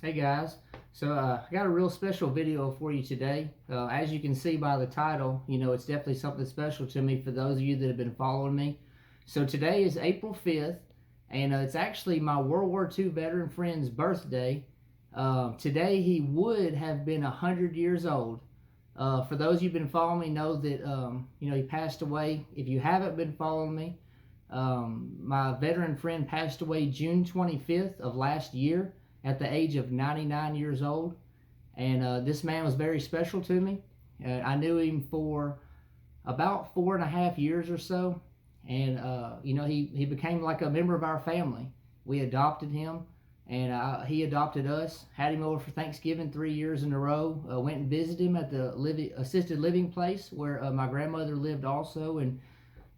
Hey guys, I got a real special video for you today. As you can see by the title, it's definitely something special to me for those of you that have been following me. So today is April 5th, and it's actually my World War II veteran friend's birthday. Today he would have been 100 years old. For those of you who've been following me know that, he passed away. If you haven't been following me, my veteran friend passed away June 25th of last year at the age of 99 years old. And this man was very special to me. I knew him for about 4.5 years or so. And, he became like a member of our family. We adopted him, and he adopted us. Had him over for Thanksgiving 3 years in a row. Went and visited him at the assisted living place where my grandmother lived also, and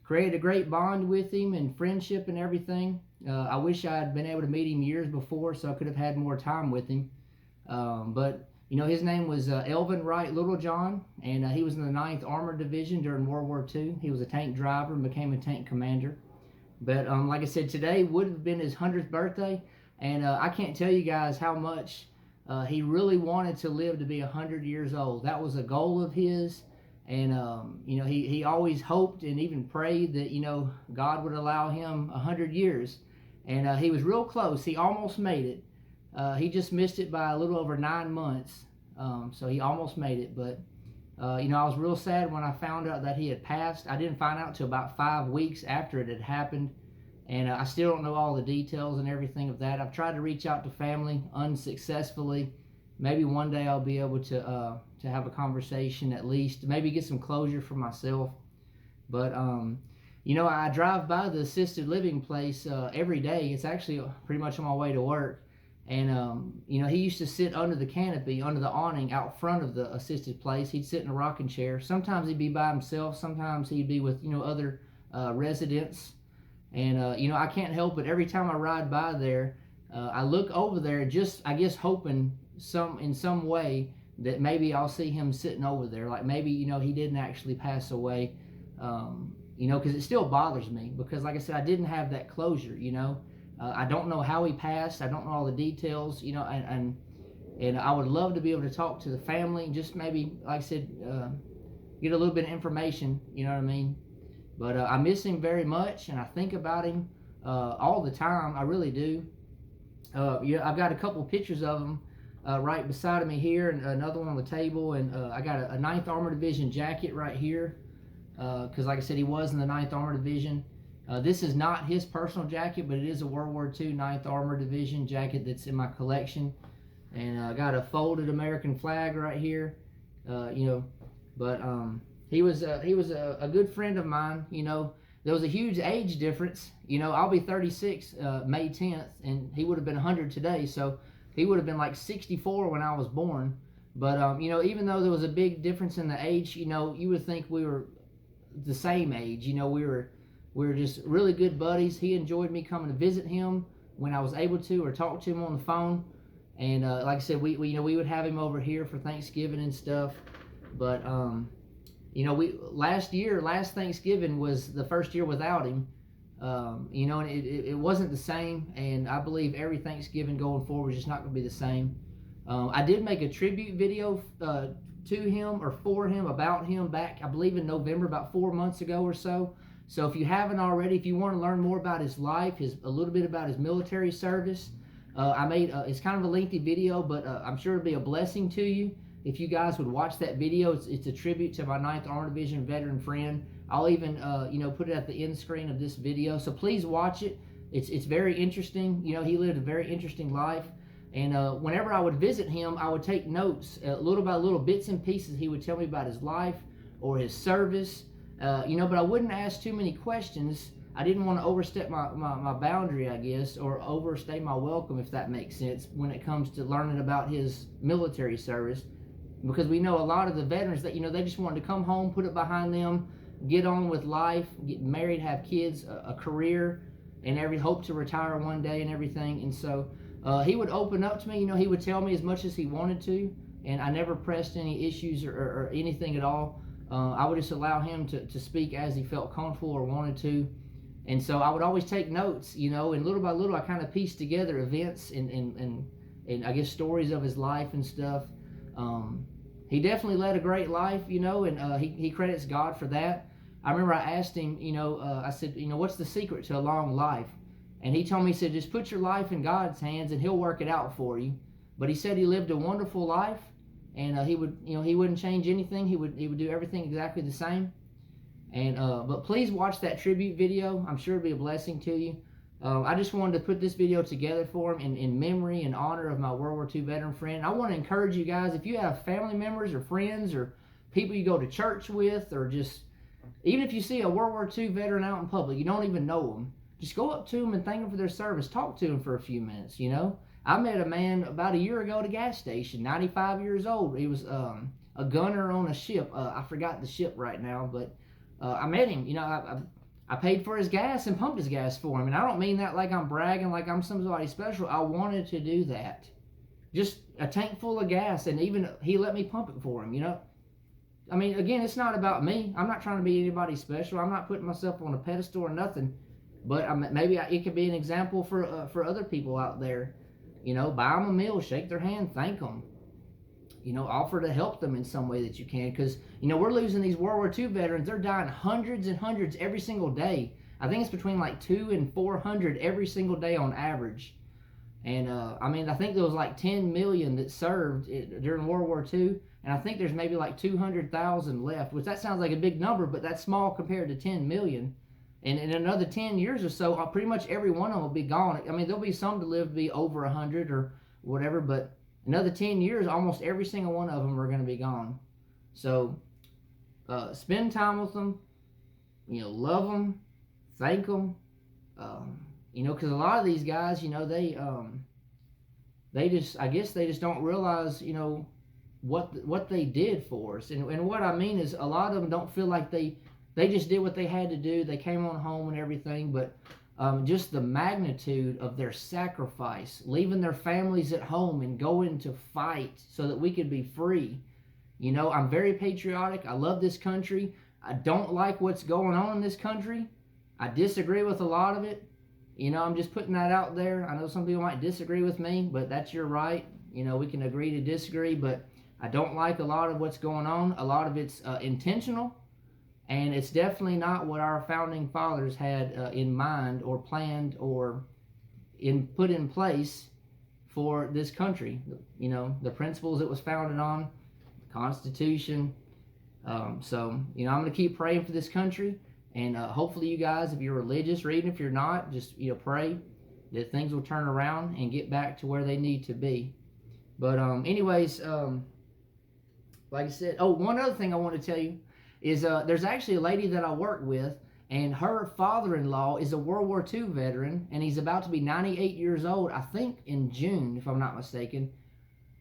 created a great bond with him and friendship and everything. I wish I had been able to meet him years before so I could have had more time with him. But his name was Elvin Wright Littlejohn, and he was in the 9th Armored Division during World War II. He was a tank driver and became a tank commander. But like I said, today would have been his 100th birthday, and I can't tell you guys how much he really wanted to live to be 100 years old. That was a goal of his. And, he always hoped and even prayed that, God would allow him 100 years. And he was real close. He almost made it. He just missed it by a little over 9 months. So he almost made it. But, I was real sad when I found out that he had passed. I didn't find out till about 5 weeks after it had happened. And I still don't know all the details and everything of that. I've tried to reach out to family unsuccessfully. Maybe one day I'll be able to have a conversation, at least maybe get some closure for myself. But I drive by the assisted living place every day. It's actually pretty much on my way to work. And he used to sit under the canopy, under the awning out front of the assisted place. He'd sit in a rocking chair. Sometimes he'd be by himself, sometimes he'd be with other residents. And I can't help it. Every time I ride by there, I look over there, just I guess hoping in some way that maybe I'll see him sitting over there, like maybe he didn't actually pass away, because it still bothers me, because like I said, I didn't have that closure. I don't know how he passed. I don't know all the details, and I would love to be able to talk to the family, just maybe, like I said, get a little bit of information, you know what I mean? But I miss him very much, and I think about him all the time. I really do. I've got a couple pictures of him right beside of me here, and another one on the table, and I got a 9th Armored Division jacket right here, because like I said, he was in the 9th Armored Division. This is not his personal jacket, but it is a World War II 9th Armored Division jacket that's in my collection. And I got a folded American flag right here, but he was a good friend of mine. There was a huge age difference. I'll be 36 May 10th, and he would have been 100 today, so he would have been like 64 when I was born. But even though there was a big difference in the age, you would think we were the same age. We were just really good buddies. He enjoyed me coming to visit him when I was able to, or talk to him on the phone. And like I said, we would have him over here for Thanksgiving and stuff. But last Thanksgiving was the first year without him. And it wasn't the same, and I believe every Thanksgiving going forward is just not going to be the same. I did make a tribute video to him, or for him, about him back, I believe in November, about 4 months ago or so. So if you haven't already, if you want to learn more about his life, a little bit about his military service, I made it's kind of a lengthy video, but I'm sure it'll be a blessing to you if you guys would watch that video. It's a tribute to my 9th Armored Division veteran friend. I'll even put it at the end screen of this video, so please watch it. It's very interesting. He lived a very interesting life, and whenever I would visit him, I would take notes, little by little, bits and pieces. He would tell me about his life or his service, but I wouldn't ask too many questions. I didn't want to overstep my boundary, I guess, or overstay my welcome, if that makes sense, when it comes to learning about his military service. Because we know a lot of the veterans that, they just wanted to come home, put it behind them, get on with life, get married, have kids, a career, and hope to retire one day and everything. And so he would open up to me. He would tell me as much as he wanted to, and I never pressed any issues or anything at all. I would just allow him to speak as he felt comfortable or wanted to. And so I would always take notes, and little by little I kind of pieced together events and and I guess stories of his life and stuff. He definitely led a great life, you know, and he credits God for that. I remember I asked him, you know, I said, you know, what's the secret to a long life? And he told me, he said, just put your life in God's hands and he'll work it out for you. But he said he lived a wonderful life, and he would, you know, he wouldn't change anything. He would do everything exactly the same. And but please watch that tribute video. I'm sure it'll be a blessing to you. I just wanted to put this video together for him in memory and honor of my World War II veteran friend. I want to encourage you guys, if you have family members or friends or people you go to church with, or just even if you see a World War II veteran out in public, you don't even know them, just go up to them and thank them for their service. Talk to them for a few minutes, you know. I met a man about a year ago at a gas station, 95 years old. He was a gunner on a ship. I forgot the ship right now, but I met him. You know, I paid for his gas and pumped his gas for him. And I don't mean that like I'm bragging, like I'm somebody special. I wanted to do that. Just a tank full of gas, and even he let me pump it for him, you know. I mean, again, it's not about me. I'm not trying to be anybody special. I'm not putting myself on a pedestal or nothing. But maybe it could be an example for other people out there. You know, buy them a meal, shake their hand, thank them. You know, offer to help them in some way that you can. Because, you know, we're losing these World War II veterans. They're dying hundreds and hundreds every single day. I think it's between like 200 and 400 every single day on average. And, I mean, I think there was like 10 million that served during World War II. And I think there's maybe like 200,000 left, which that sounds like a big number, but that's small compared to 10 million. And in another 10 years or so, pretty much every one of them will be gone. I mean, there'll be some to live to be over 100 or whatever, but another 10 years, almost every single one of them are going to be gone. So, spend time with them, you know, love them, thank them, you know, because a lot of these guys, you know, they just, I guess they just don't realize, you know, what they did for us. And what I mean is a lot of them don't feel like they just did what they had to do. They came on home and everything, but just the magnitude of their sacrifice, leaving their families at home and going to fight so that we could be free. You know, I'm very patriotic. I love this country. I don't like what's going on in this country. I disagree with a lot of it. You know, I'm just putting that out there. I know some people might disagree with me, but that's your right. You know, we can agree to disagree, but I don't like a lot of what's going on. A lot of it's intentional. And it's definitely not what our founding fathers had in mind or planned or put in place for this country. You know, the principles it was founded on, the Constitution. So, you know, I'm going to keep praying for this country. And hopefully you guys, if you're religious or even if you're not, just, you know, pray that things will turn around and get back to where they need to be. But anyways, like I said, one other thing I want to tell you is there's actually a lady that I work with, and her father-in-law is a World War II veteran, and he's about to be 98 years old, I think in June, if I'm not mistaken.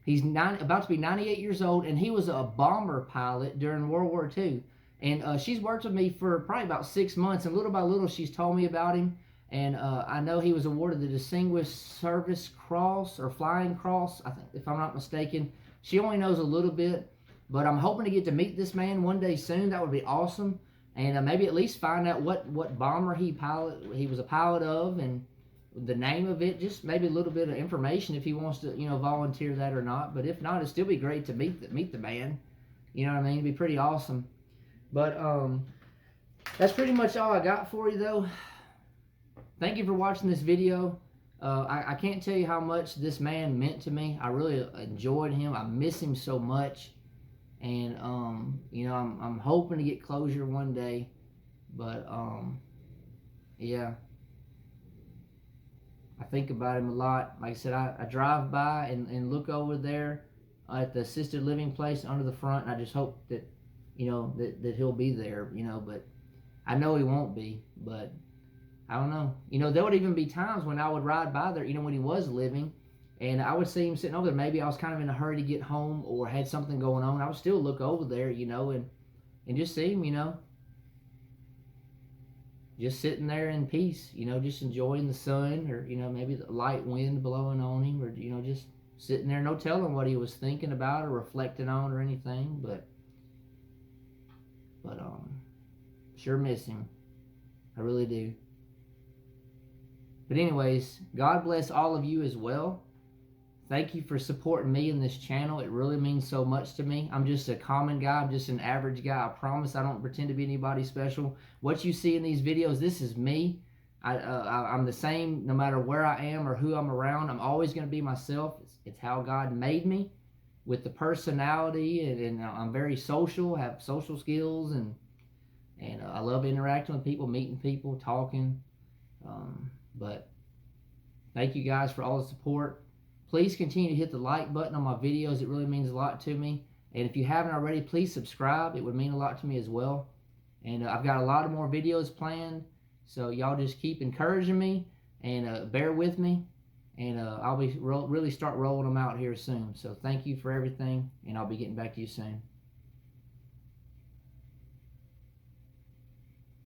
He's about to be 98 years old, and he was a bomber pilot during World War II. And she's worked with me for probably about 6 months, and little by little she's told me about him. And I know he was awarded the Distinguished Service Cross or Flying Cross, I think, if I'm not mistaken. She only knows a little bit. But I'm hoping to get to meet this man one day soon. That would be awesome. And maybe at least find out what bomber he was a pilot of, and the name of it. Just maybe a little bit of information if he wants to, you know, volunteer that or not. But if not, it'd still be great to meet the man. You know what I mean? It'd be pretty awesome. But that's pretty much all I got for you, though. Thank you for watching this video. I can't tell you how much this man meant to me. I really enjoyed him. I miss him so much. And, you know, I'm hoping to get closure one day, but, yeah, I think about him a lot. Like I said, I drive by and look over there at the assisted living place under the front, and I just hope that, you know, that he'll be there, you know, but I know he won't be, but I don't know. You know, there would even be times when I would ride by there, you know, when he was living, and I would see him sitting over there. Maybe I was kind of in a hurry to get home or had something going on. I would still look over there, you know, and just see him, you know, just sitting there in peace, you know, just enjoying the sun, or, you know, maybe the light wind blowing on him, or, you know, just sitting there, no telling what he was thinking about or reflecting on or anything, but sure miss him. I really do. But anyways, God bless all of you as well. Thank you for supporting me in this channel. It really means so much to me. I'm just a common guy. I'm just an average guy. I promise I don't pretend to be anybody special. What you see in these videos, this is me. I'm the same no matter where I am or who I'm around. I'm always going to be myself. It's how God made me, with the personality, and I'm very social, have social skills, and I love interacting with people, meeting people, talking. But thank you guys for all the support. Please continue to hit the like button on my videos. It really means a lot to me. And if you haven't already, please subscribe. It would mean a lot to me as well. And I've got a lot of more videos planned. So y'all just keep encouraging me and bear with me. And I'll be really start rolling them out here soon. So thank you for everything. And I'll be getting back to you soon.